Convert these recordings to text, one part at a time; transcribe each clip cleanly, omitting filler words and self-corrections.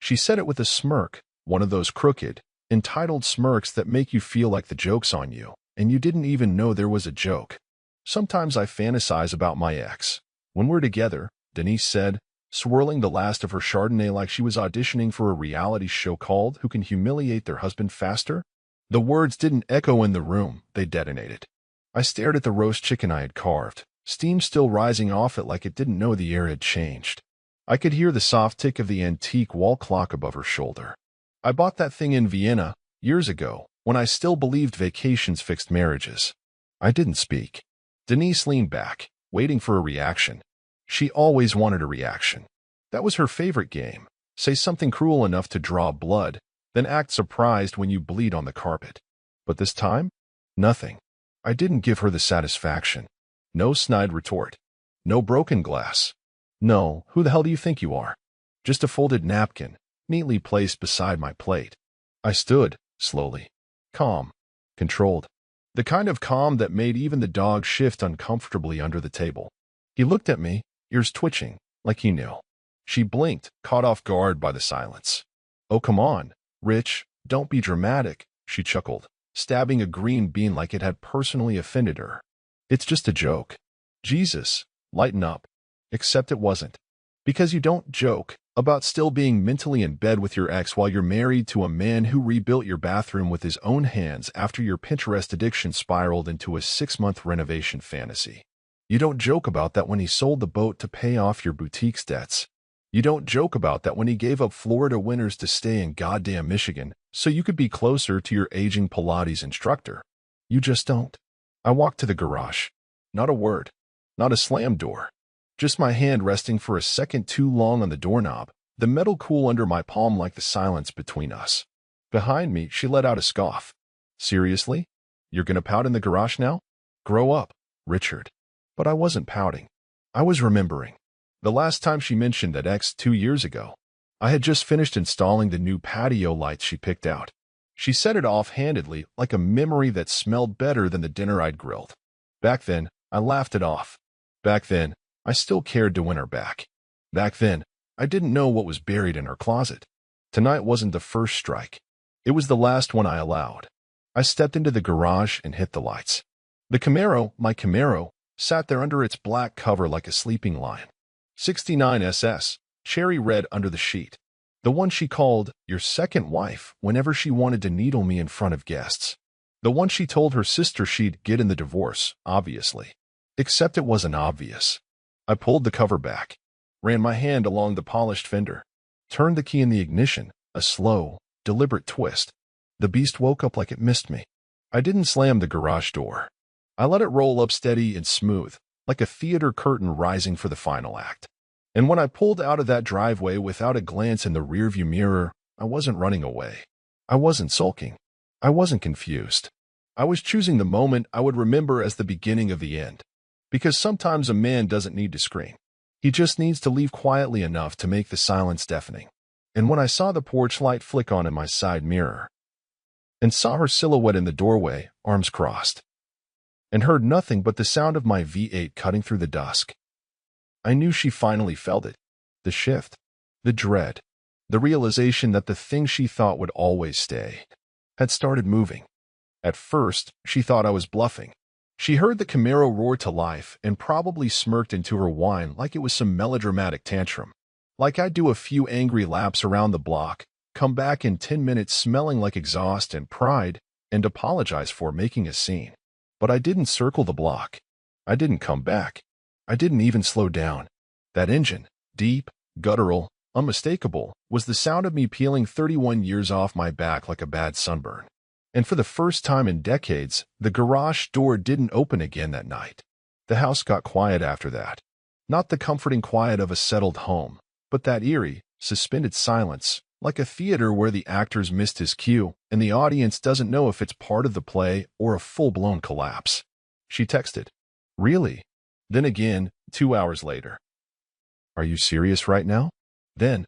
She said it with a smirk, one of those crooked, entitled smirks that make you feel like the joke's on you, and you didn't even know there was a joke. Sometimes I fantasize about my ex. When we're together, Denise said, swirling the last of her Chardonnay like she was auditioning for a reality show called Who Can Humiliate Their Husband Faster? The words didn't echo in the room, they detonated. I stared at the roast chicken I had carved, steam still rising off it like it didn't know the air had changed. I could hear the soft tick of the antique wall clock above her shoulder. I bought that thing in Vienna, years ago, when I still believed vacations fixed marriages. I didn't speak. Denise leaned back, waiting for a reaction. She always wanted a reaction. That was her favorite game. Say something cruel enough to draw blood, then act surprised when you bleed on the carpet. But this time, nothing. I didn't give her the satisfaction. No snide retort. No broken glass. No, who the hell do you think you are? Just a folded napkin, neatly placed beside my plate. I stood, slowly. Calm. Controlled. The kind of calm that made even the dog shift uncomfortably under the table. He looked at me, ears twitching, like he knew. She blinked, caught off guard by the silence. Oh, come on, Rich, don't be dramatic, she chuckled, stabbing a green bean like it had personally offended her. It's just a joke. Jesus, lighten up. Except it wasn't. Because you don't joke about still being mentally in bed with your ex while you're married to a man who rebuilt your bathroom with his own hands after your Pinterest addiction spiraled into a 6-month renovation fantasy. You don't joke about that when he sold the boat to pay off your boutique's debts. You don't joke about that when he gave up Florida winters to stay in goddamn Michigan so you could be closer to your aging Pilates instructor. You just don't. I walked to the garage. Not a word. Not a slam door. Just my hand resting for a second too long on the doorknob, the metal cool under my palm like the silence between us. Behind me, she let out a scoff. Seriously? You're gonna pout in the garage now? Grow up, Richard. But I wasn't pouting. I was remembering. The last time she mentioned that ex 2 years ago. I had just finished installing the new patio lights she picked out. She said it offhandedly, like a memory that smelled better than the dinner I'd grilled. Back then, I laughed it off. Back then, I still cared to win her back. Back then, I didn't know what was buried in her closet. Tonight wasn't the first strike. It was the last one I allowed. I stepped into the garage and hit the lights. The Camaro, my Camaro, sat there under its black cover like a sleeping lion. 69 SS, cherry red under the sheet. The one she called your second wife whenever she wanted to needle me in front of guests. The one she told her sister she'd get in the divorce, obviously. Except it wasn't obvious. I pulled the cover back, ran my hand along the polished fender, turned the key in the ignition, a slow, deliberate twist. The beast woke up like it missed me. I didn't slam the garage door. I let it roll up steady and smooth, like a theater curtain rising for the final act. And when I pulled out of that driveway without a glance in the rearview mirror, I wasn't running away. I wasn't sulking. I wasn't confused. I was choosing the moment I would remember as the beginning of the end. Because sometimes a man doesn't need to scream. He just needs to leave quietly enough to make the silence deafening. And when I saw the porch light flick on in my side mirror, and saw her silhouette in the doorway, arms crossed, and heard nothing but the sound of my V8 cutting through the dusk, I knew she finally felt it. The shift, the dread, the realization that the thing she thought would always stay had started moving. At first, she thought I was bluffing. She heard the Camaro roar to life and probably smirked into her whine like it was some melodramatic tantrum. Like I'd do a few angry laps around the block, come back in 10 minutes smelling like exhaust and pride, and apologize for making a scene. But I didn't circle the block. I didn't come back. I didn't even slow down. That engine, deep, guttural, unmistakable, was the sound of me peeling 31 years off my back like a bad sunburn. And for the first time in decades, the garage door didn't open again that night. The house got quiet after that. Not the comforting quiet of a settled home, but that eerie, suspended silence, like a theater where the actor's missed his cue and the audience doesn't know if it's part of the play or a full-blown collapse. She texted, "Really?" Then again, 2 hours later. "Are you serious right now?" Then,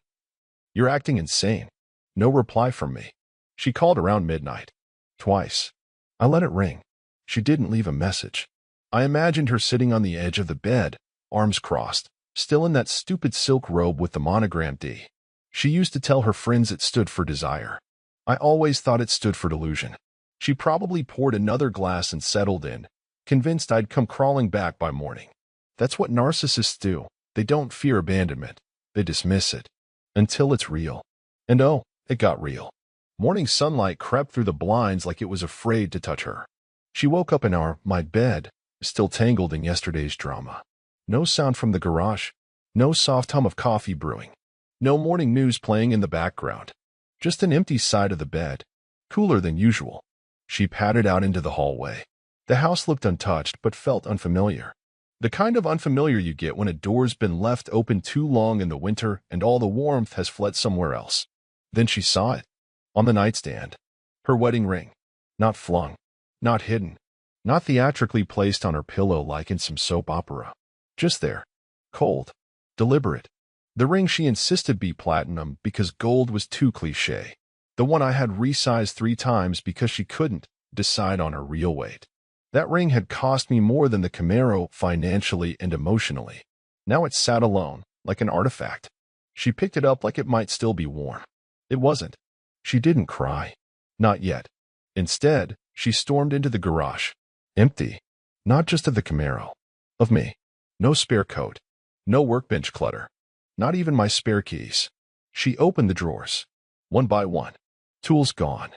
"You're acting insane." No reply from me. She called around midnight. Twice. I let it ring. She didn't leave a message. I imagined her sitting on the edge of the bed, arms crossed, still in that stupid silk robe with the monogram D. She used to tell her friends it stood for desire. I always thought it stood for delusion. She probably poured another glass and settled in, convinced I'd come crawling back by morning. That's what narcissists do. They don't fear abandonment. They dismiss it. Until it's real. And oh, it got real. Morning sunlight crept through the blinds like it was afraid to touch her. She woke up in my bed, still tangled in yesterday's drama. No sound from the garage. No soft hum of coffee brewing. No morning news playing in the background. Just an empty side of the bed, cooler than usual. She padded out into the hallway. The house looked untouched but felt unfamiliar. The kind of unfamiliar you get when a door's been left open too long in the winter and all the warmth has fled somewhere else. Then she saw it. On the nightstand. Her wedding ring. Not flung. Not hidden. Not theatrically placed on her pillow like in some soap opera. Just there. Cold. Deliberate. The ring she insisted be platinum because gold was too cliché. The one I had resized 3 times because she couldn't decide on her real weight. That ring had cost me more than the Camaro financially and emotionally. Now it sat alone, like an artifact. She picked it up like it might still be warm. It wasn't. She didn't cry. Not yet. Instead, she stormed into the garage. Empty. Not just of the Camaro. Of me. No spare coat. No workbench clutter. Not even my spare keys. She opened the drawers. One by one. Tools gone.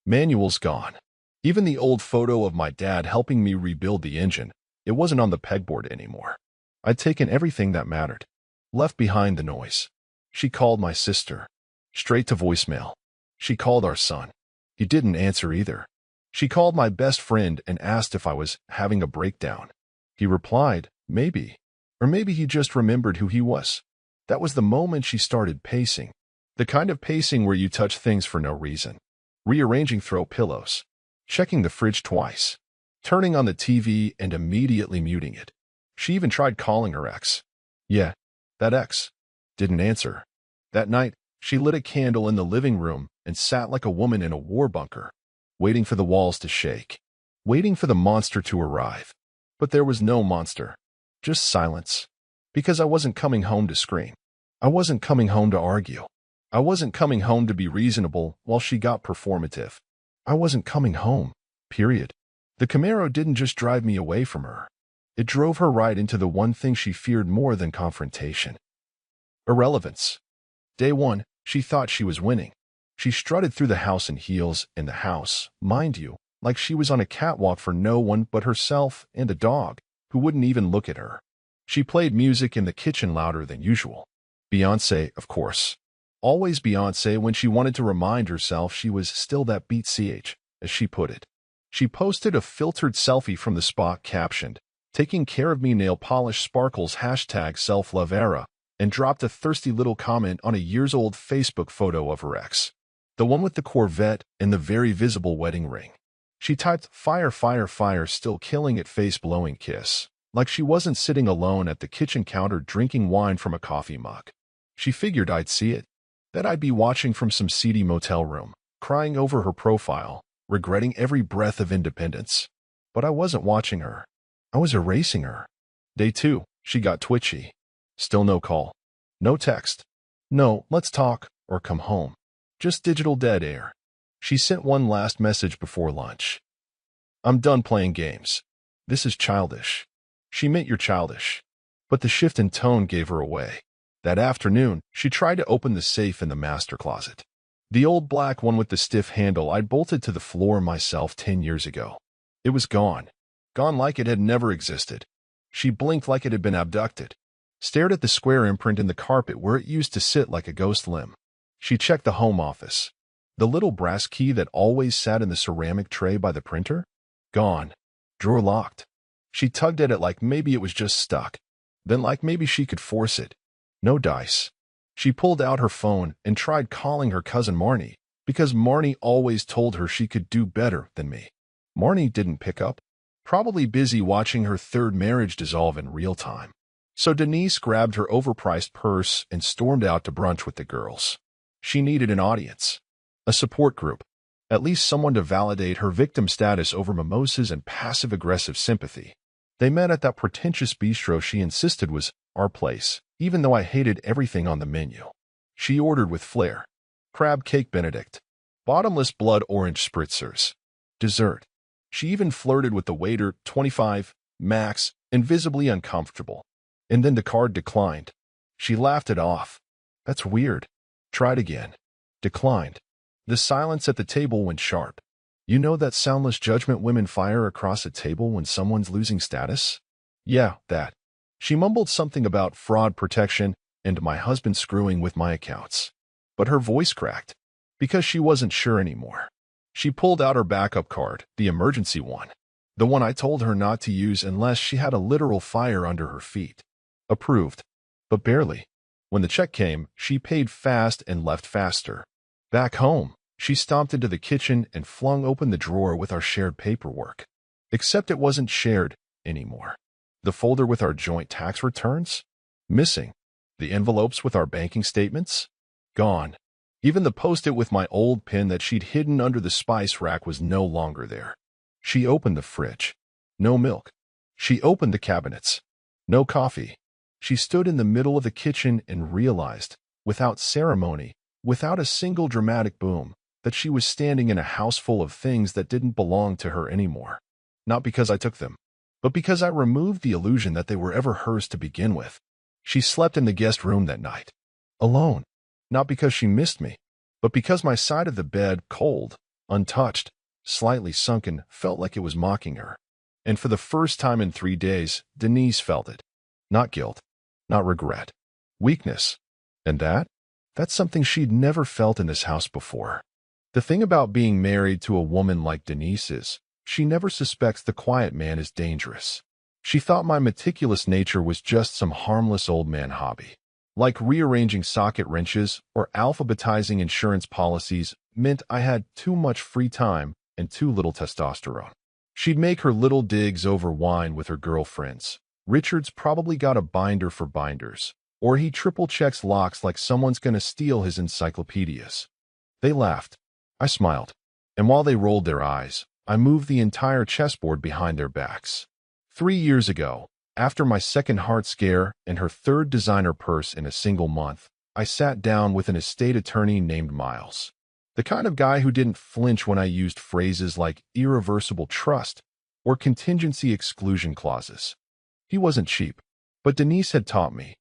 Manuals gone. Even the old photo of my dad helping me rebuild the engine, it wasn't on the pegboard anymore. I'd taken everything that mattered. Left behind the noise. She called my sister. Straight to voicemail. She called our son. He didn't answer either. She called my best friend and asked if I was having a breakdown. He replied, maybe. Or maybe he just remembered who he was. That was the moment she started pacing. The kind of pacing where you touch things for no reason. Rearranging throw pillows. Checking the fridge twice. Turning on the TV and immediately muting it. She even tried calling her ex. Yeah, that ex. Didn't answer. That night, she lit a candle in the living room and sat like a woman in a war bunker, waiting for the walls to shake. Waiting for the monster to arrive. But there was no monster. Just silence. Because I wasn't coming home to scream. I wasn't coming home to argue. I wasn't coming home to be reasonable while she got performative. I wasn't coming home, period. The Camaro didn't just drive me away from her. It drove her right into the one thing she feared more than confrontation. Irrelevance. Day 1, she thought she was winning. She strutted through the house in heels, in the house, mind you, like she was on a catwalk for no one but herself and a dog, who wouldn't even look at her. She played music in the kitchen louder than usual. Beyoncé, of course. Always Beyoncé when she wanted to remind herself she was still that beat ch, as she put it. She posted a filtered selfie from the spot captioned, "Taking care of me nail polish sparkles #self-love era," and dropped a thirsty little comment on a years-old Facebook photo of her ex. The one with the Corvette and the very visible wedding ring. She typed, "Fire, fire, fire, still killing it, face-blowing kiss," like she wasn't sitting alone at the kitchen counter drinking wine from a coffee mug. She figured I'd see it. That I'd be watching from some seedy motel room, crying over her profile, regretting every breath of independence. But I wasn't watching her. I was erasing her. Day 2, she got twitchy. Still no call. No text. No, let's talk, or come home. Just digital dead air. She sent one last message before lunch. "I'm done playing games. This is childish." She meant you're childish. But the shift in tone gave her away. That afternoon, she tried to open the safe in the master closet. The old black one with the stiff handle I'd bolted to the floor myself 10 years ago. It was gone. Gone like it had never existed. She blinked like it had been abducted. Stared at the square imprint in the carpet where it used to sit like a ghost limb. She checked the home office. The little brass key that always sat in the ceramic tray by the printer? Gone. Drawer locked. She tugged at it like maybe it was just stuck. Then like maybe she could force it. No dice. She pulled out her phone and tried calling her cousin Marnie, because Marnie always told her she could do better than me. Marnie didn't pick up. Probably busy watching her third marriage dissolve in real time. So Denise grabbed her overpriced purse and stormed out to brunch with the girls. She needed an audience. A support group. At least someone to validate her victim status over mimosas and passive-aggressive sympathy. They met at that pretentious bistro she insisted was our place, even though I hated everything on the menu. She ordered with flair. Crab cake Benedict. Bottomless blood orange spritzers. Dessert. She even flirted with the waiter, 25, max, invisibly uncomfortable. And then the card declined. She laughed it off. That's weird. Tried again. Declined. The silence at the table went sharp. You know that soundless judgment women fire across a table when someone's losing status? Yeah, that. She mumbled something about fraud protection and my husband screwing with my accounts. But her voice cracked, because she wasn't sure anymore. She pulled out her backup card, the emergency one. The one I told her not to use unless she had a literal fire under her feet. Approved. But barely. When the check came, she paid fast and left faster. Back home, she stomped into the kitchen and flung open the drawer with our shared paperwork. Except it wasn't shared anymore. The folder with our joint tax returns? Missing. The envelopes with our banking statements? Gone. Even the post-it with my old pen that she'd hidden under the spice rack was no longer there. She opened the fridge. No milk. She opened the cabinets. No coffee. She stood in the middle of the kitchen and realized, without ceremony, without a single dramatic boom, that she was standing in a house full of things that didn't belong to her anymore. Not because I took them, but because I removed the illusion that they were ever hers to begin with. She slept in the guest room that night. Alone. Not because she missed me, but because my side of the bed, cold, untouched, slightly sunken, felt like it was mocking her. And for the first time in 3 days, Denise felt it. Not guilt. Not regret. Weakness. And that's something she'd never felt in this house before. The thing about being married to a woman like Denise is, she never suspects the quiet man is dangerous. She thought my meticulous nature was just some harmless old man hobby. Like rearranging socket wrenches or alphabetizing insurance policies meant I had too much free time and too little testosterone. She'd make her little digs over wine with her girlfriends. Richard's probably got a binder for binders, or he triple checks locks like someone's gonna steal his encyclopedias. They laughed. I smiled. And while they rolled their eyes, I moved the entire chessboard behind their backs. 3 years ago, after my second heart scare and her third designer purse in a single month, I sat down with an estate attorney named Miles. The kind of guy who didn't flinch when I used phrases like irreversible trust or contingency exclusion clauses. He wasn't cheap, but Denise had taught me.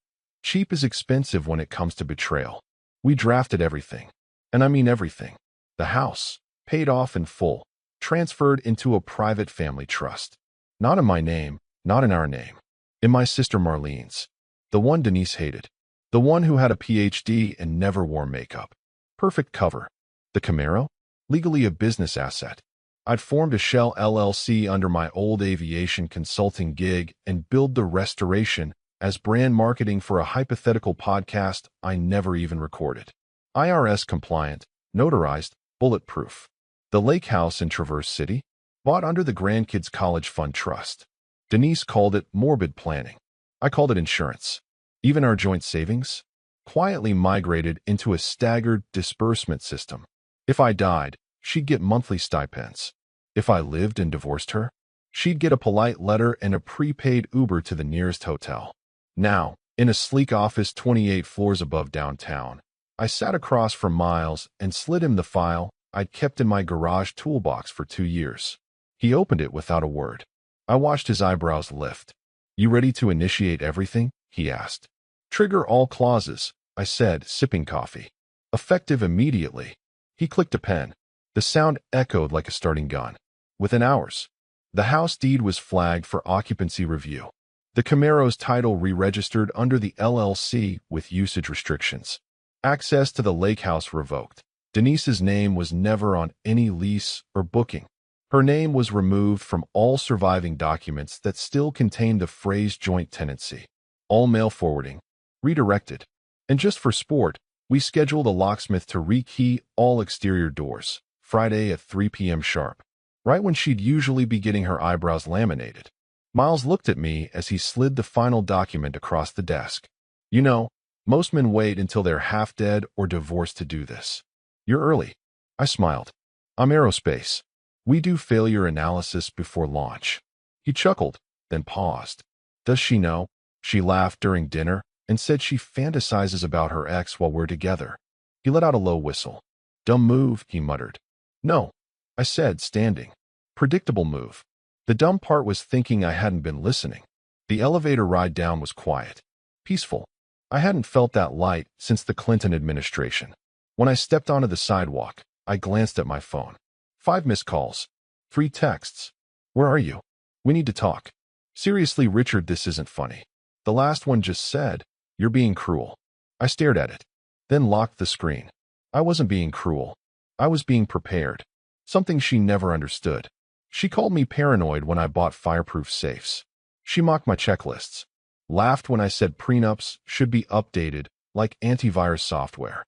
Cheap is expensive when it comes to betrayal. We drafted everything. And I mean everything. The house, paid off in full, transferred into a private family trust. Not in my name, not in our name. In my sister Marlene's. The one Denise hated. The one who had a PhD and never wore makeup. Perfect cover. The Camaro? Legally a business asset. I'd formed a shell LLC under my old aviation consulting gig and billed the restoration as brand marketing for a hypothetical podcast I never even recorded. IRS compliant, notarized, bulletproof. The lake house in Traverse City, bought under the Grandkids College Fund Trust. Denise called it morbid planning. I called it insurance. Even our joint savings quietly migrated into a staggered disbursement system. If I died, she'd get monthly stipends. If I lived and divorced her, she'd get a polite letter and a prepaid Uber to the nearest hotel. Now, in a sleek office 28 floors above downtown, I sat across from Miles and slid him the file I'd kept in my garage toolbox for 2 years. He opened it without a word. I watched his eyebrows lift. You ready to initiate everything? He asked. Trigger all clauses, I said, sipping coffee. Effective immediately. He clicked a pen. The sound echoed like a starting gun. Within hours, the house deed was flagged for occupancy review. The Camaro's title re-registered under the LLC with usage restrictions. Access to the lake house revoked. Denise's name was never on any lease or booking. Her name was removed from all surviving documents that still contained the phrase joint tenancy. All mail forwarding. Redirected. And just for sport, we scheduled a locksmith to rekey all exterior doors, Friday at 3 p.m. sharp, right when she'd usually be getting her eyebrows laminated. Miles looked at me as he slid the final document across the desk. You know, most men wait until they're half dead or divorced to do this. You're early. I smiled. I'm aerospace. We do failure analysis before launch. He chuckled, then paused. Does she know? She laughed during dinner, and said she fantasizes about her ex while we're together. He let out a low whistle. Dumb move, he muttered. No, I said, standing. Predictable move. The dumb part was thinking I hadn't been listening. The elevator ride down was quiet. Peaceful. I hadn't felt that light since the Clinton administration. When I stepped onto the sidewalk, I glanced at my phone. 5 missed calls. 3 texts. Where are you? We need to talk. Seriously, Richard, this isn't funny. The last one just said, you're being cruel. I stared at it, then locked the screen. I wasn't being cruel. I was being prepared. Something she never understood. She called me paranoid when I bought fireproof safes. She mocked my checklists. Laughed when I said prenups should be updated like antivirus software.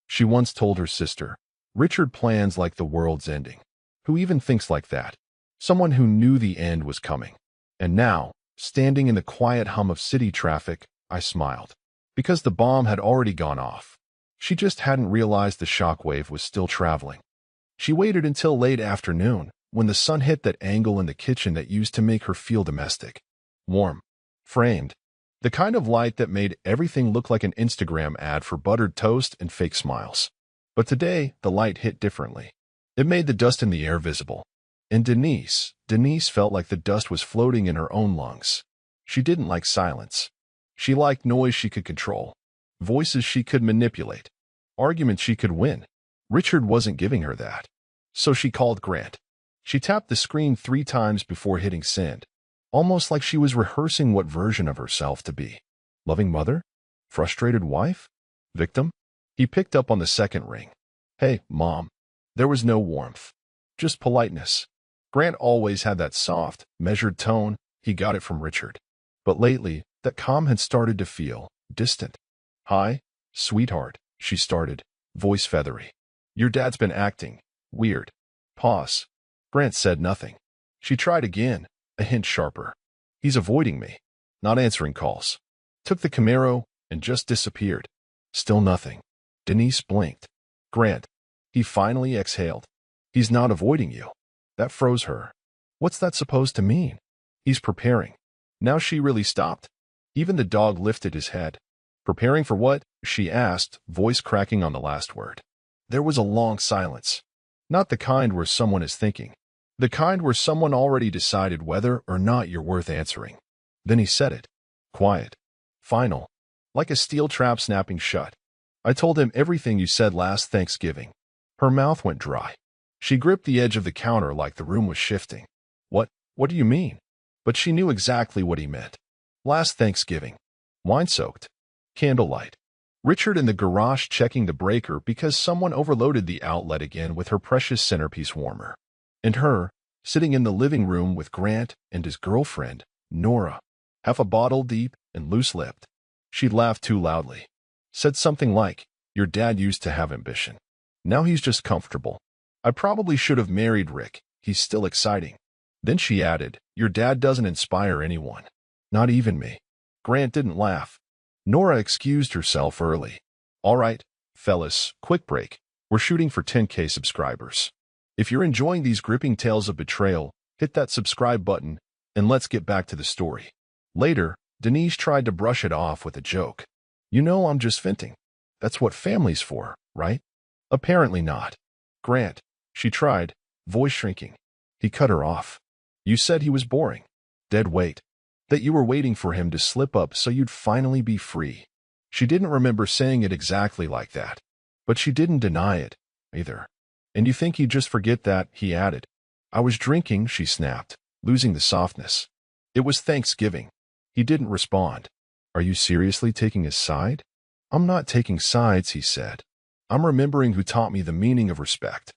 She once told her sister, Richard plans like the world's ending. Who even thinks like that? Someone who knew the end was coming. And now, standing in the quiet hum of city traffic, I smiled. Because the bomb had already gone off. She just hadn't realized the shockwave was still traveling. She waited until late afternoon, when the sun hit that angle in the kitchen that used to make her feel domestic. Warm. Framed. The kind of light that made everything look like an Instagram ad for buttered toast and fake smiles. But today, the light hit differently. It made the dust in the air visible. And Denise felt like the dust was floating in her own lungs. She didn't like silence. She liked noise she could control. Voices she could manipulate. Arguments she could win. Richard wasn't giving her that. So she called Grant. She tapped the screen 3 times before hitting send. Almost like she was rehearsing what version of herself to be. Loving mother? Frustrated wife? Victim? He picked up on the second ring. Hey, Mom. There was no warmth. Just politeness. Grant always had that soft, measured tone. He got it from Richard. But lately, that calm had started to feel distant. Hi, sweetheart, she started, voice feathery. Your dad's been acting weird. Pause. Grant said nothing. She tried again, a hint sharper. He's avoiding me, not answering calls. Took the Camaro and just disappeared. Still nothing. Denise blinked. Grant. He finally exhaled. He's not avoiding you. That froze her. What's that supposed to mean? He's preparing. Now she really stopped. Even the dog lifted his head. Preparing for what? She asked, voice cracking on the last word. There was a long silence. Not the kind where someone is thinking. The kind where someone already decided whether or not you're worth answering. Then he said it. Quiet. Final. Like a steel trap snapping shut. I told him everything you said last Thanksgiving. Her mouth went dry. She gripped the edge of the counter like the room was shifting. What do you mean? But she knew exactly what he meant. Last Thanksgiving. Wine-soaked. Candlelight. Richard in the garage checking the breaker because someone overloaded the outlet again with her precious centerpiece warmer. And her, sitting in the living room with Grant and his girlfriend, Nora, half a bottle deep and loose-lipped. She'd laughed too loudly. Said something like, your dad used to have ambition. Now he's just comfortable. I probably should have married Rick. He's still exciting. Then she added, your dad doesn't inspire anyone. Not even me. Grant didn't laugh. Nora excused herself early. All right, fellas, quick break. We're shooting for 10K subscribers. If you're enjoying these gripping tales of betrayal, hit that subscribe button, and let's get back to the story. Later, Denise tried to brush it off with a joke. You know I'm just venting. That's what family's for, right? Apparently not. Grant, she tried, voice shrinking. He cut her off. You said he was boring. Dead weight. That you were waiting for him to slip up so you'd finally be free. She didn't remember saying it exactly like that. But she didn't deny it, either. And you think he'd just forget that, he added. I was drinking, she snapped, losing the softness. It was Thanksgiving. He didn't respond. Are you seriously taking his side? I'm not taking sides, he said. I'm remembering who taught me the meaning of respect.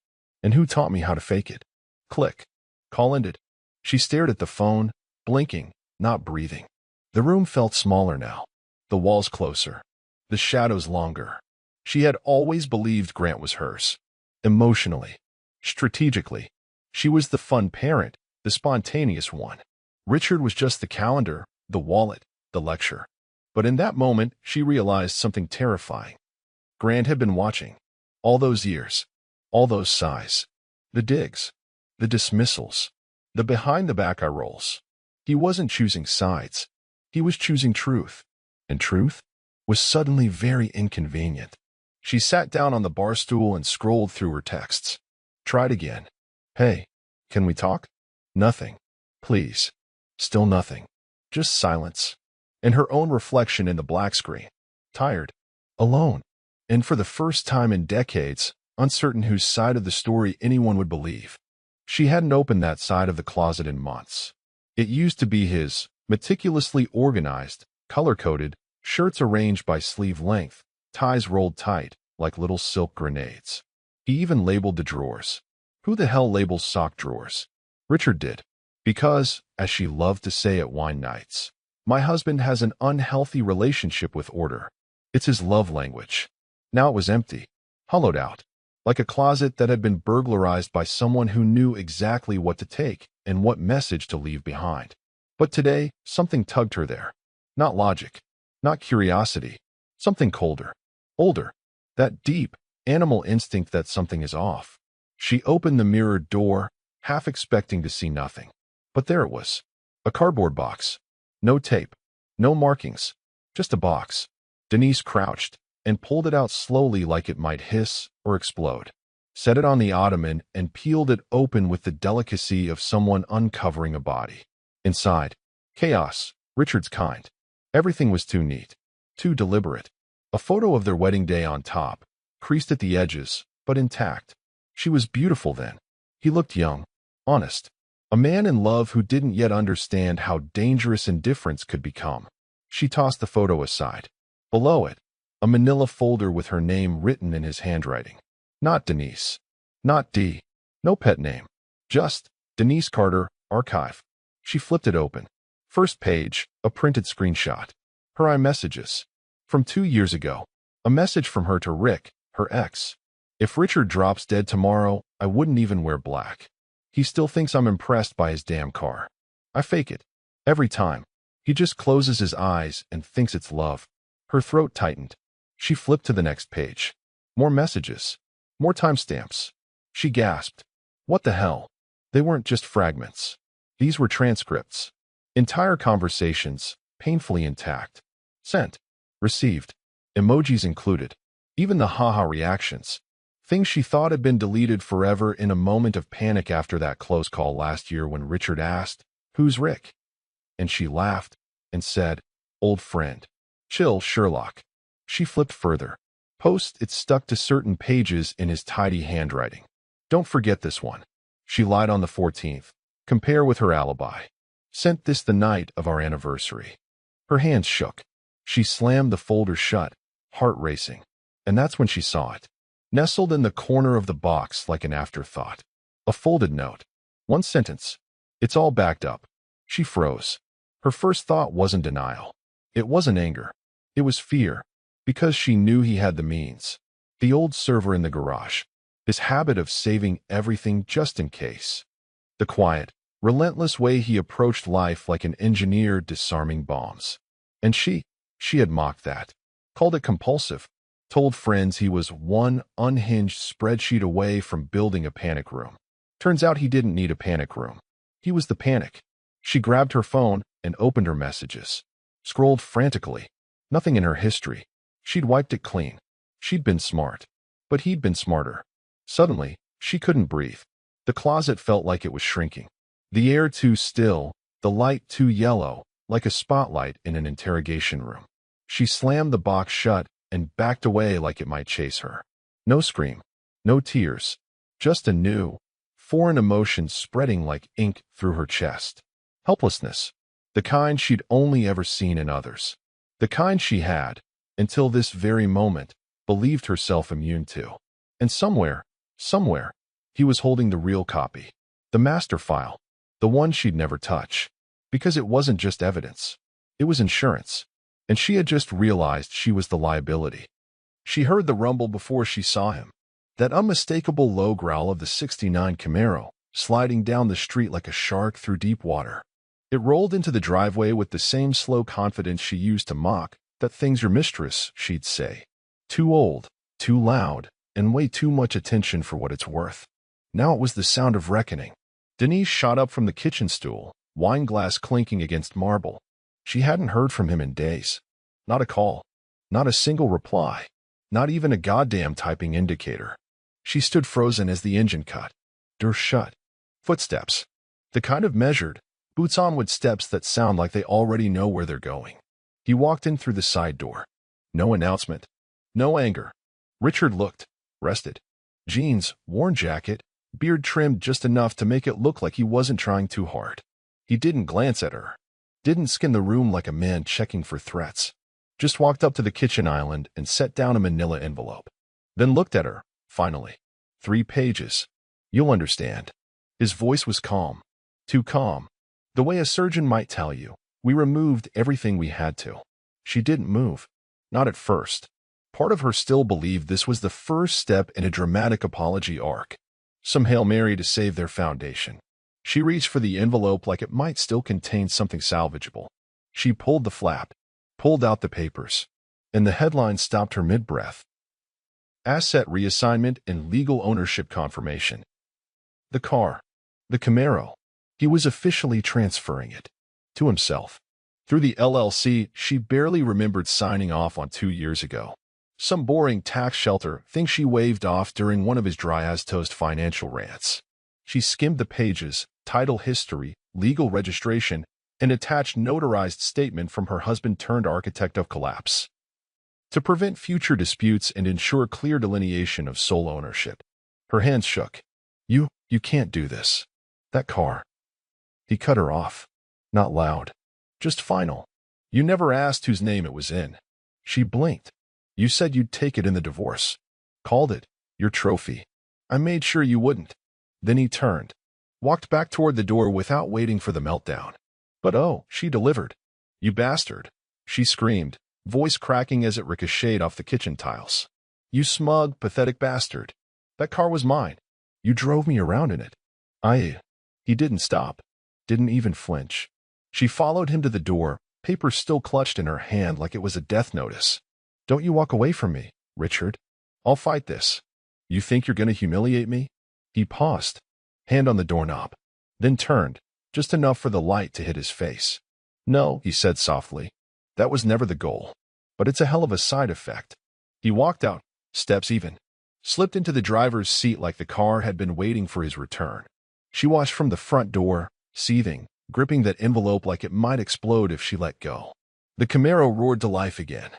And who taught me how to fake it. Click. Call ended. She stared at the phone, blinking, not breathing. The room felt smaller now. The walls closer. The shadows longer. She had always believed Grant was hers. Emotionally. Strategically. She was the fun parent, the spontaneous one. Richard was just the calendar, the wallet, the lecture. But in that moment, she realized something terrifying. Grant had been watching. All those years. All those sighs. The digs. The dismissals. The behind-the-back eye rolls. He wasn't choosing sides. He was choosing truth. And truth? was suddenly very inconvenient. She sat down on the bar stool and scrolled through her texts. Tried again. Hey, can we talk? Nothing. Please. Still nothing. Just silence. And her own reflection in the black screen. Tired. Alone. And for the first time in decades, uncertain whose side of the story anyone would believe. She hadn't opened that side of the closet in months. It used to be his, meticulously organized, color-coded, shirts arranged by sleeve length, ties rolled tight, like little silk grenades. He even labeled the drawers. Who the hell labels sock drawers? Richard did. Because, as she loved to say at wine nights, my husband has an unhealthy relationship with order. It's his love language. Now it was empty, hollowed out, like a closet that had been burglarized by someone who knew exactly what to take and what message to leave behind. But today, something tugged her there. Not logic, not curiosity, something colder, older, that deep, animal instinct that something is off. She opened the mirrored door, half expecting to see nothing. But there it was. A cardboard box. No tape. No markings. Just a box. Denise crouched and pulled it out slowly like it might hiss or explode. Set it on the ottoman and peeled it open with the delicacy of someone uncovering a body. Inside, chaos, Richard's kind. Everything was too neat. Too deliberate. A photo of their wedding day on top, creased at the edges, but intact. She was beautiful then. He looked young. Honest. A man in love who didn't yet understand how dangerous indifference could become. She tossed the photo aside. Below it, a manila folder with her name written in his handwriting. Not Denise. Not D. No pet name. Just Denise Carter, Archive. She flipped it open. First page, a printed screenshot. Her iMessages. From 2 years ago. A message from her to Rick, her ex. If Richard drops dead tomorrow, I wouldn't even wear black. He still thinks I'm impressed by his damn car. I fake it. Every time. He just closes his eyes and thinks it's love. Her throat tightened. She flipped to the next page. More messages. More timestamps. She gasped. What the hell? They weren't just fragments. These were transcripts. Entire conversations, painfully intact. Sent. Received. Emojis included. Even the haha reactions. Things she thought had been deleted forever in a moment of panic after that close call last year when Richard asked, "Who's Rick?" And she laughed and said, "Old friend. Chill, Sherlock." She flipped further. Post it stuck to certain pages in his tidy handwriting. Don't forget this one. She lied on the 14th. Compare with her alibi. Sent this the night of our anniversary. Her hands shook. She slammed the folder shut, heart racing. And that's when she saw it. Nestled in the corner of the box like an afterthought. A folded note. One sentence. It's all backed up. She froze. Her first thought wasn't denial. It wasn't anger. It was fear. Because she knew he had the means. The old server in the garage. His habit of saving everything just in case. The quiet, relentless way he approached life like an engineer disarming bombs. And she had mocked that. Called it compulsive. Told friends he was one unhinged spreadsheet away from building a panic room. Turns out he didn't need a panic room. He was the panic. She grabbed her phone and opened her messages. Scrolled frantically. Nothing in her history. She'd wiped it clean. She'd been smart. But he'd been smarter. Suddenly, she couldn't breathe. The closet felt like it was shrinking. The air too still, the light too yellow, like a spotlight in an interrogation room. She slammed the box shut and backed away like it might chase her. No scream. No tears. Just a new, foreign emotion spreading like ink through her chest. Helplessness. The kind she'd only ever seen in others. The kind she had, until this very moment, believed herself immune to. And somewhere, he was holding the real copy. The master file. The one she'd never touch. Because it wasn't just evidence. It was insurance. And she had just realized she was the liability. She heard the rumble before she saw him. That unmistakable low growl of the '69 Camaro, sliding down the street like a shark through deep water. It rolled into the driveway with the same slow confidence she used to mock. That thing's your mistress, she'd say. Too old, too loud, and way too much attention for what it's worth. Now it was the sound of reckoning. Denise shot up from the kitchen stool, wine glass clinking against marble. She hadn't heard from him in days. Not a call. Not a single reply. Not even a goddamn typing indicator. She stood frozen as the engine cut. Door shut. Footsteps. The kind of measured, boots-on-wood steps that sound like they already know where they're going. He walked in through the side door. No announcement. No anger. Richard looked. Rested. Jeans, worn jacket, beard trimmed just enough to make it look like he wasn't trying too hard. He didn't glance at her. Didn't scan the room like a man checking for threats. Just walked up to the kitchen island and set down a manila envelope. Then looked at her, finally. 3 pages. You'll understand. His voice was calm. Too calm. The way a surgeon might tell you. We removed everything we had to. She didn't move. Not at first. Part of her still believed this was the first step in a dramatic apology arc. Some Hail Mary to save their foundation. She reached for the envelope like it might still contain something salvageable. She pulled the flap, pulled out the papers, and the headline stopped her mid-breath. Asset reassignment and legal ownership confirmation. The car. The Camaro. He was officially transferring it. To himself. Through the LLC she barely remembered signing off on 2 years ago. Some boring tax shelter thing she waved off during one of his dry-as-toast financial rants. She skimmed the pages, title history, legal registration, and attached notarized statement from her husband-turned-architect of collapse. To prevent future disputes and ensure clear delineation of sole ownership. Her hands shook. You can't do this. That car. He cut her off. Not loud. Just final. You never asked whose name it was in. She blinked. You said you'd take it in the divorce. Called it your trophy. I made sure you wouldn't. Then he turned. Walked back toward the door without waiting for the meltdown. But oh, she delivered. You bastard. She screamed, voice cracking as it ricocheted off the kitchen tiles. You smug, pathetic bastard. That car was mine. You drove me around in it. He didn't stop. Didn't even flinch. She followed him to the door, paper still clutched in her hand like it was a death notice. Don't you walk away from me, Richard. I'll fight this. You think you're going to humiliate me? He paused, hand on the doorknob, then turned, just enough for the light to hit his face. No, he said softly. That was never the goal. But it's a hell of a side effect. He walked out, steps even, slipped into the driver's seat like the car had been waiting for his return. She watched from the front door, seething, gripping that envelope like it might explode if she let go. The Camaro roared to life again.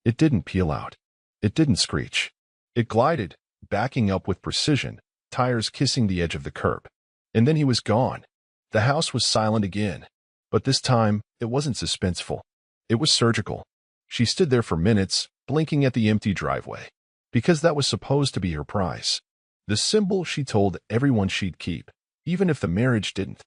It didn't peel out. It didn't screech. It glided, backing up with precision, tires kissing the edge of the curb. And then he was gone. The house was silent again. But this time, it wasn't suspenseful. It was surgical. She stood there for minutes, blinking at the empty driveway. Because that was supposed to be her prize. The symbol she told everyone she'd keep, even if the marriage didn't.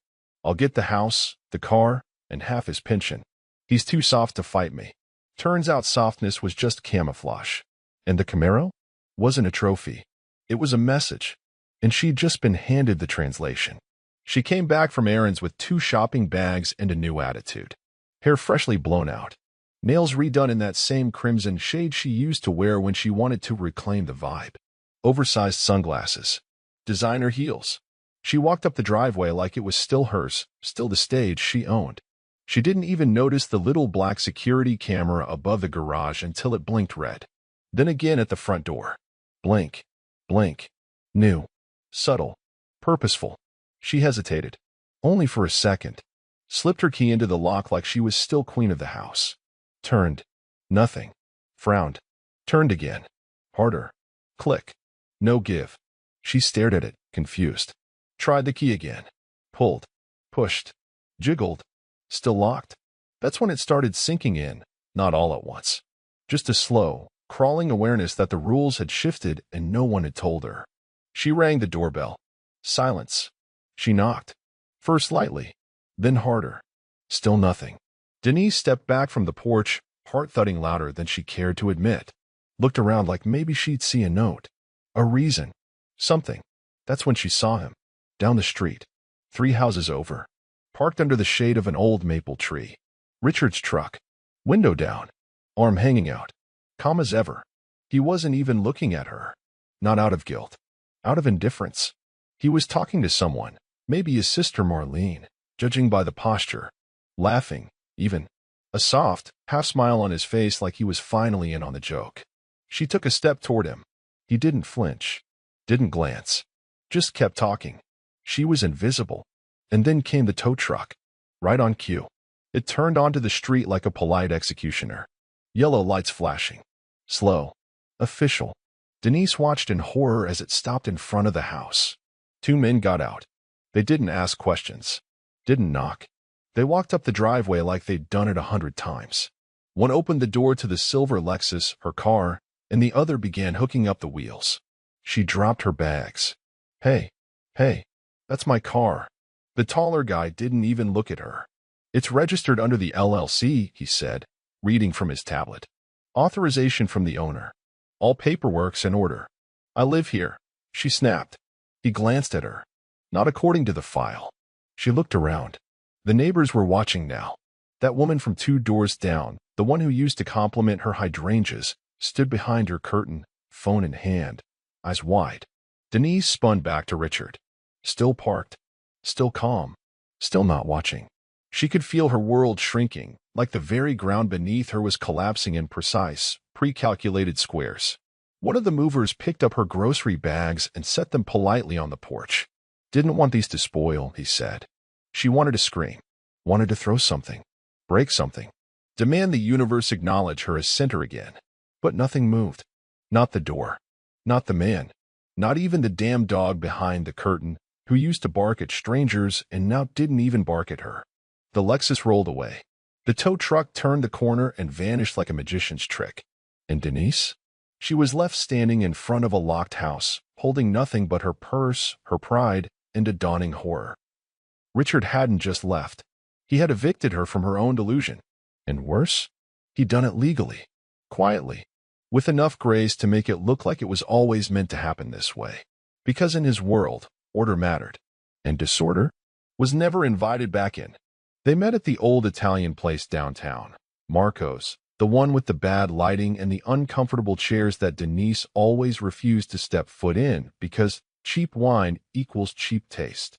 I'll get the house, the car, and half his pension. He's too soft to fight me. Turns out softness was just camouflage. And the Camaro? Wasn't a trophy. It was a message. And she'd just been handed the translation. She came back from errands with 2 shopping bags and a new attitude. Hair freshly blown out. Nails redone in that same crimson shade she used to wear when she wanted to reclaim the vibe. Oversized sunglasses. Designer heels. She walked up the driveway like it was still hers, still the stage she owned. She didn't even notice the little black security camera above the garage until it blinked red. Then again at the front door. Blink. Blink. New. Subtle. Purposeful. She hesitated. Only for a second. Slipped her key into the lock like she was still queen of the house. Turned. Nothing. Frowned. Turned again. Harder. Click. No give. She stared at it, confused. Tried the key again. Pulled. Pushed. Jiggled. Still locked. That's when it started sinking in, not all at once. Just a slow, crawling awareness that the rules had shifted and no one had told her. She rang the doorbell. Silence. She knocked. First lightly, then harder. Still nothing. Denise stepped back from the porch, heart thudding louder than she cared to admit. Looked around like maybe she'd see a note. A reason. Something. That's when she saw him. Down the street. 3 houses over. Parked under the shade of an old maple tree. Richard's truck. Window down. Arm hanging out. Calm as ever. He wasn't even looking at her. Not out of guilt. Out of indifference. He was talking to someone. Maybe his sister Marlene. Judging by the posture. Laughing, even. a soft, half-smile on his face like he was finally in on the joke. She took a step toward him. He didn't flinch, didn't glance, just kept talking. She was invisible. And then came the tow truck, right on cue. It turned onto the street like a polite executioner. Yellow lights flashing. Slow. Official. Denise watched in horror as it stopped in front of the house. Two men got out. They didn't ask questions. Didn't knock. They walked up the driveway like they'd done it 100 times. One opened the door to the silver Lexus, her car, and the other began hooking up the wheels. She dropped her bags. Hey, that's my car. The taller guy didn't even look at her. It's registered under the LLC, he said, reading from his tablet. Authorization from the owner. All paperwork's in order. I live here, she snapped. He glanced at her. Not according to the file. She looked around. The neighbors were watching now. That woman from 2 doors down, the one who used to compliment her hydrangeas, stood behind her curtain, phone in hand, eyes wide. Denise spun back to Richard. Still parked. Still calm. Still not watching. She could feel her world shrinking, like the very ground beneath her was collapsing in precise, pre-calculated squares. One of the movers picked up her grocery bags and set them politely on the porch. Didn't want these to spoil, he said. She wanted to scream. Wanted to throw something. Break something. Demand the universe acknowledge her as center again. But nothing moved. Not the door. Not the man. Not even the damn dog behind the curtain, who used to bark at strangers and now didn't even bark at her. The Lexus rolled away. The tow truck turned the corner and vanished like a magician's trick. And Denise? She was left standing in front of a locked house, holding nothing but her purse, her pride, and a dawning horror. Richard hadn't just left. He had evicted her from her own delusion. And worse, he'd done it legally, quietly, with enough grace to make it look like it was always meant to happen this way. Because in his world, order mattered, and disorder was never invited back in. They met at the old Italian place downtown, Marco's, the one with the bad lighting and the uncomfortable chairs that Denise always refused to step foot in because cheap wine equals cheap taste.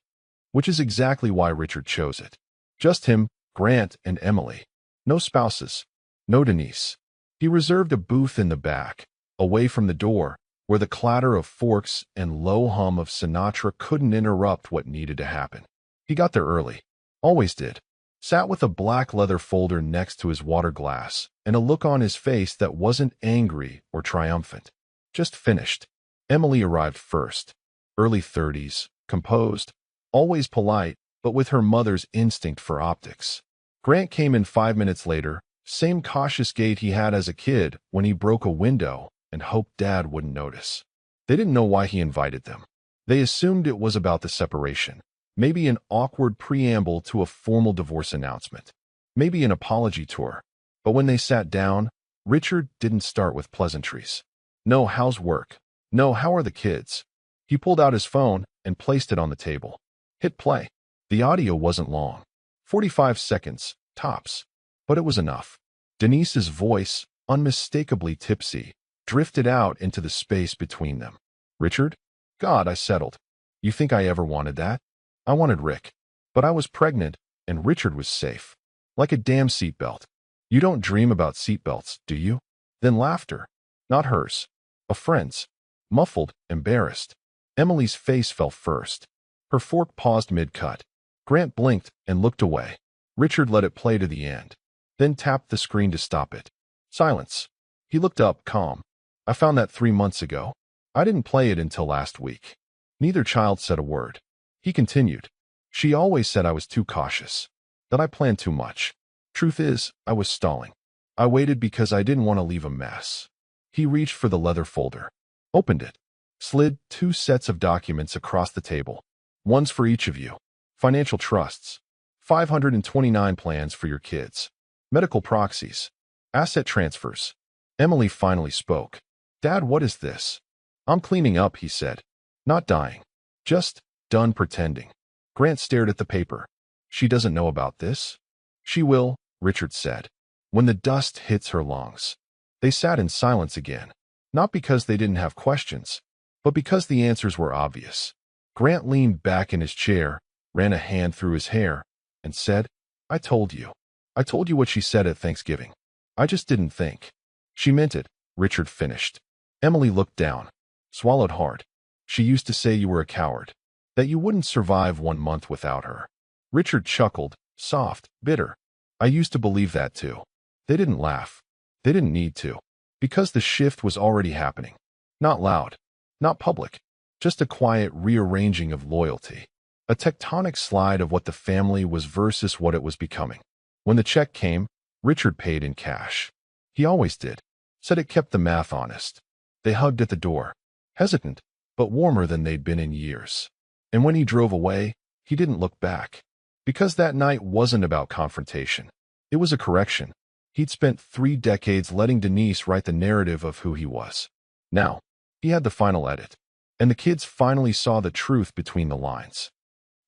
Which is exactly why Richard chose it. Just him, Grant, and Emily. No spouses. No Denise. He reserved a booth in the back, away from the door, where the clatter of forks and low hum of Sinatra couldn't interrupt what needed to happen. He got there early. Always did. Sat with a black leather folder next to his water glass and a look on his face that wasn't angry or triumphant. Just finished. Emily arrived first. Early 30s, composed, always polite, but with her mother's instinct for optics. Grant came in 5 minutes later, same cautious gait he had as a kid when he broke a window and hoped Dad wouldn't notice. They didn't know why he invited them. They assumed it was about the separation. Maybe an awkward preamble to a formal divorce announcement. Maybe an apology tour. But when they sat down, Richard didn't start with pleasantries. No, how's work? No, how are the kids? He pulled out his phone and placed it on the table. Hit play. The audio wasn't long. 45 seconds, tops. But it was enough. Denise's voice, unmistakably tipsy, drifted out into the space between them. Richard? God, I settled. You think I ever wanted that? I wanted Rick. But I was pregnant, and Richard was safe. Like a damn seatbelt. You don't dream about seatbelts, do you? Then laughter. Not hers. A friend's. Muffled, embarrassed. Emily's face fell first. Her fork paused mid-cut. Grant blinked and looked away. Richard let it play to the end, then tapped the screen to stop it. Silence. He looked up, calm. I found that 3 months ago. I didn't play it until last week. Neither child said a word. He continued. She always said I was too cautious, that I planned too much. Truth is, I was stalling. I waited because I didn't want to leave a mess. He reached for the leather folder, opened it, slid 2 sets of documents across the table. One's for each of you. Financial trusts. 529 plans for your kids. Medical proxies. Asset transfers. Emily finally spoke. Dad, what is this? I'm cleaning up, he said. Not dying. Just done pretending. Grant stared at the paper. She doesn't know about this? She will, Richard said, when the dust hits her lungs. They sat in silence again, not because they didn't have questions, but because the answers were obvious. Grant leaned back in his chair, ran a hand through his hair, and said, I told you. I told you what she said at Thanksgiving. I just didn't think. She meant it, Richard finished. Emily looked down, swallowed hard. She used to say you were a coward, that you wouldn't survive 1 month without her. Richard chuckled, soft, bitter. I used to believe that too. They didn't laugh. They didn't need to. Because the shift was already happening. Not loud, not public, just a quiet rearranging of loyalty. A tectonic slide of what the family was versus what it was becoming. When the check came, Richard paid in cash. He always did. Said it kept the math honest. They hugged at the door, hesitant, but warmer than they'd been in years. And when he drove away, he didn't look back. Because that night wasn't about confrontation. It was a correction. He'd spent 3 decades letting Denise write the narrative of who he was. Now, he had the final edit. And the kids finally saw the truth between the lines.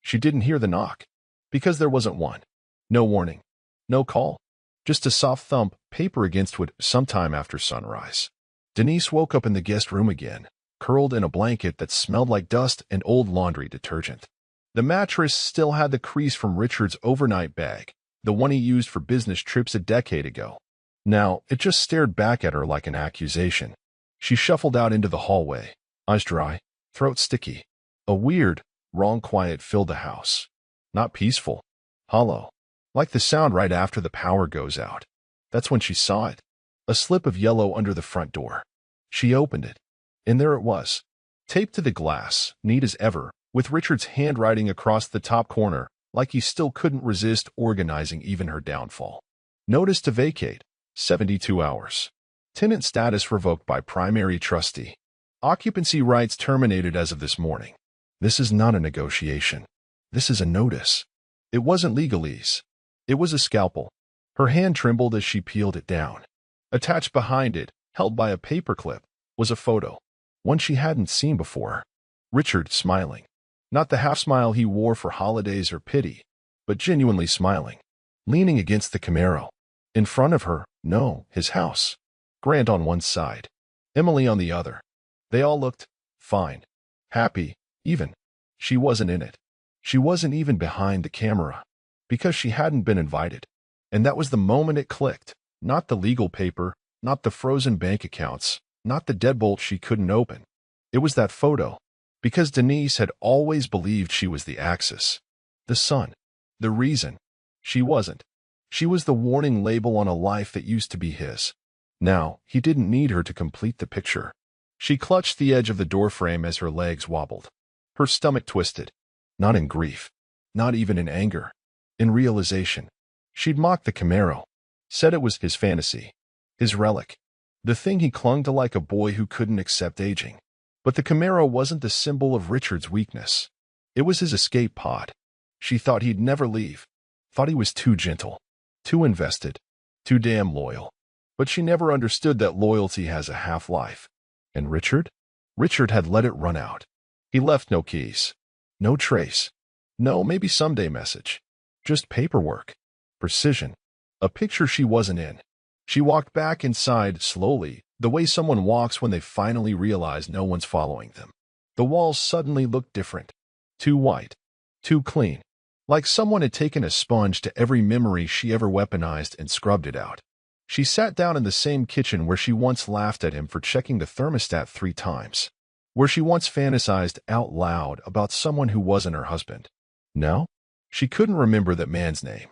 She didn't hear the knock. Because there wasn't one. No warning. No call. Just a soft thump, paper against wood, sometime after sunrise. Denise woke up in the guest room again, curled in a blanket that smelled like dust and old laundry detergent. The mattress still had the crease from Richard's overnight bag, the one he used for business trips a decade ago. Now, it just stared back at her like an accusation. She shuffled out into the hallway, eyes dry, throat sticky. A weird, wrong quiet filled the house. Not peaceful, hollow, like the sound right after the power goes out. That's when she saw it. A slip of yellow under the front door. She opened it, and there it was, taped to the glass, neat as ever, with Richard's handwriting across the top corner, like he still couldn't resist organizing even her downfall. Notice to vacate, 72 hours. Tenant status revoked by primary trustee. Occupancy rights terminated as of this morning. This is not a negotiation. This is a notice. It wasn't legalese. It was a scalpel. Her hand trembled as she peeled it down. Attached behind it, held by a paperclip, was a photo. One she hadn't seen before. Richard smiling. Not the half-smile he wore for holidays or pity, but genuinely smiling. Leaning against the Camaro. In front of her, no, his house. Grant on one side. Emily on the other. They all looked fine. Happy, even. She wasn't in it. She wasn't even behind the camera. Because she hadn't been invited. And that was the moment it clicked. Not the legal paper, not the frozen bank accounts, not the deadbolt she couldn't open. It was that photo. Because Denise had always believed she was the axis. The sun. The reason. She wasn't. She was the warning label on a life that used to be his. Now, he didn't need her to complete the picture. She clutched the edge of the doorframe as her legs wobbled. Her stomach twisted. Not in grief. Not even in anger. In realization. She'd mocked the Camaro. Said it was his fantasy. His relic. The thing he clung to like a boy who couldn't accept aging. But the Camaro wasn't the symbol of Richard's weakness. It was his escape pod. She thought he'd never leave. Thought he was too gentle. Too invested. Too damn loyal. But she never understood that loyalty has a half-life. And Richard? Richard had let it run out. He left no keys. No trace. No maybe someday message. Just paperwork. Precision. A picture she wasn't in. She walked back inside slowly, the way someone walks when they finally realize no one's following them. The walls suddenly looked different. Too white. Too clean. Like someone had taken a sponge to every memory she ever weaponized and scrubbed it out. She sat down in the same kitchen where she once laughed at him for checking the thermostat 3 times. Where she once fantasized out loud about someone who wasn't her husband. No? She couldn't remember that man's name.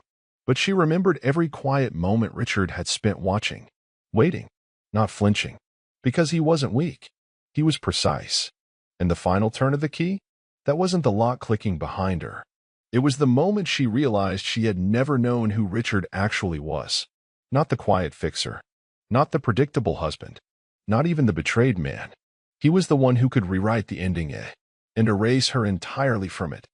But she remembered every quiet moment Richard had spent watching. Waiting. Not flinching. Because he wasn't weak. He was precise. And the final turn of the key? That wasn't the lock clicking behind her. It was the moment she realized she had never known who Richard actually was. Not the quiet fixer. Not the predictable husband. Not even the betrayed man. He was the one who could rewrite the ending and erase her entirely from it.